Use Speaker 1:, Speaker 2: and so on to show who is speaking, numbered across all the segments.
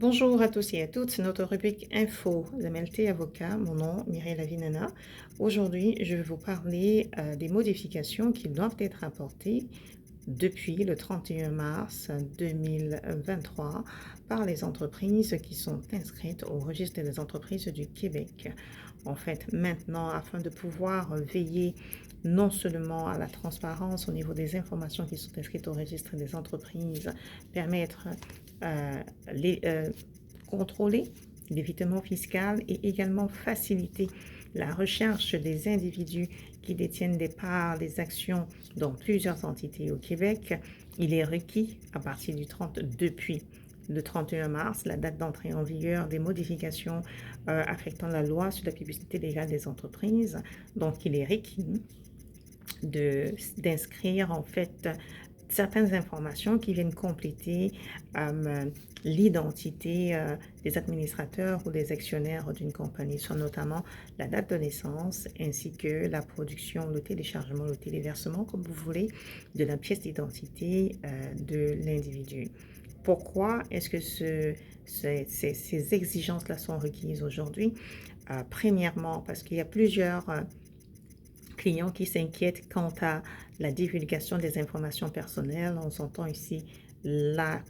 Speaker 1: Bonjour à tous et à toutes, c'est notre rubrique Info MLT Avocat. Mon nom, Mireille Lavinana. Aujourd'hui, je vais vous parler des modifications qui doivent être apportées depuis le 31 mars 2023 par les entreprises qui sont inscrites au registre des entreprises du Québec. En fait, maintenant, afin de pouvoir veiller non seulement à la transparence au niveau des informations qui sont inscrites au registre des entreprises, permettre euh, les contrôler l'évitement fiscal et également faciliter la recherche des individus qui détiennent des parts, des actions dans plusieurs entités au Québec. Il est requis à partir du 30, depuis le 31 mars, la date d'entrée en vigueur des modifications affectant la loi sur la publicité légale des entreprises. Donc, il est requis d'inscrire en fait certaines informations qui viennent compléter l'identité des administrateurs ou des actionnaires d'une compagnie, soit notamment la date de naissance ainsi que la production, le téléchargement, le téléversement, comme vous voulez, de la pièce d'identité de l'individu. Pourquoi est-ce que ces exigences-là sont requises aujourd'hui? Premièrement, parce qu'il y a plusieurs clients qui s'inquiètent quant à la divulgation des informations personnelles. On s'entend ici la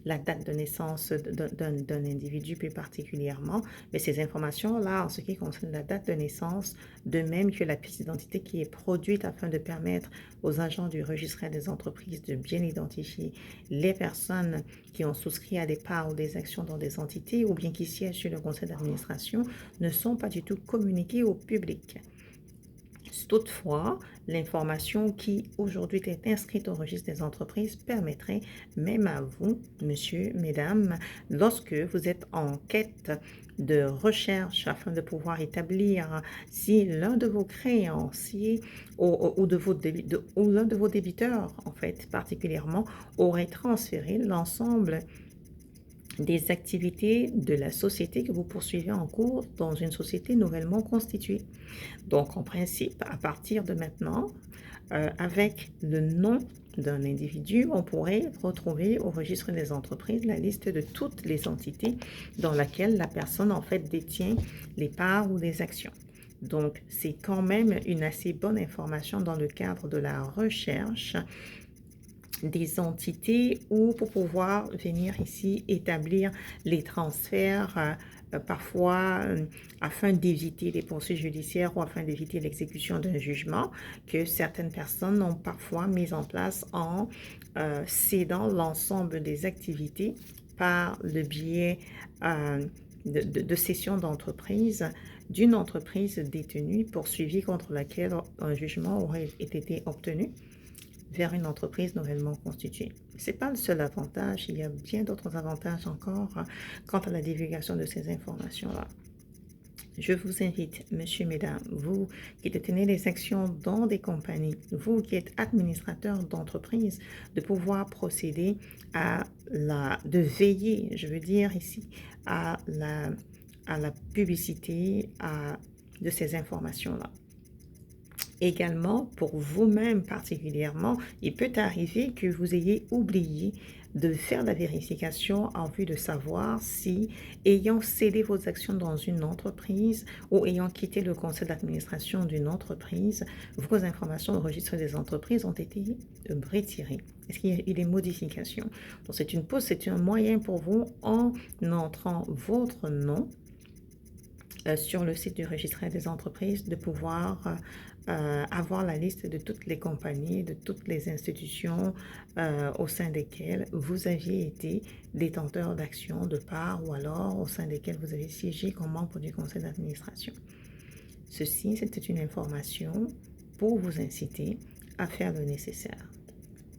Speaker 1: date de naissance d'un individu plus particulièrement, mais ces informations-là, en ce qui concerne la date de naissance, de même que la pièce d'identité qui est produite afin de permettre aux agents du registre des entreprises de bien identifier les personnes qui ont souscrit à des parts ou des actions dans des entités ou bien qui siègent sur le conseil d'administration, ne sont pas du tout communiquées au public. Toutefois, l'information qui aujourd'hui est inscrite au registre des entreprises permettrait même à vous, monsieur, mesdames, lorsque vous êtes en quête de recherche afin de pouvoir établir si l'un de vos créanciers ou l'un de vos débiteurs, en fait, particulièrement, aurait transféré l'ensemble des activités de la société que vous poursuivez en cours dans une société nouvellement constituée. Donc, en principe, à partir de maintenant, avec le nom d'un individu, on pourrait retrouver au registre des entreprises la liste de toutes les entités dans laquelle la personne, en fait, détient les parts ou les actions. Donc, c'est quand même une assez bonne information dans le cadre de la recherche des entités ou pour pouvoir venir ici établir les transferts parfois afin d'éviter les poursuites judiciaires ou afin d'éviter l'exécution d'un jugement que certaines personnes ont parfois mis en place en cédant l'ensemble des activités par le biais de cession d'entreprise d'une entreprise détenue poursuivie contre laquelle un jugement aurait été obtenu vers une entreprise nouvellement constituée. Ce n'est pas le seul avantage, il y a bien d'autres avantages encore quant à la divulgation de ces informations-là. Je vous invite, monsieur, mesdames, vous qui détenez des actions dans des compagnies, vous qui êtes administrateur d'entreprise, de pouvoir procéder de veiller, je veux dire ici, à la publicité de ces informations-là. Également, pour vous-même particulièrement, il peut arriver que vous ayez oublié de faire la vérification en vue de savoir si, ayant cédé vos actions dans une entreprise ou ayant quitté le conseil d'administration d'une entreprise, vos informations au registre des entreprises ont été retirées. Est-ce qu'il y a eu des modifications? Donc, c'est un moyen pour vous, en entrant votre nom sur le site du registre des entreprises, de pouvoir avoir la liste de toutes les compagnies, de toutes les institutions au sein desquelles vous aviez été détenteur d'actions, de parts ou alors au sein desquelles vous avez siégé comme membre du conseil d'administration. Ceci, c'était une information pour vous inciter à faire le nécessaire.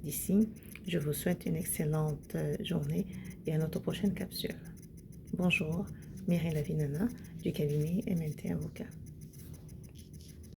Speaker 1: D'ici, je vous souhaite une excellente journée et à notre prochaine capsule. Bonjour, Mireille Lavinana du cabinet MLT Avocat.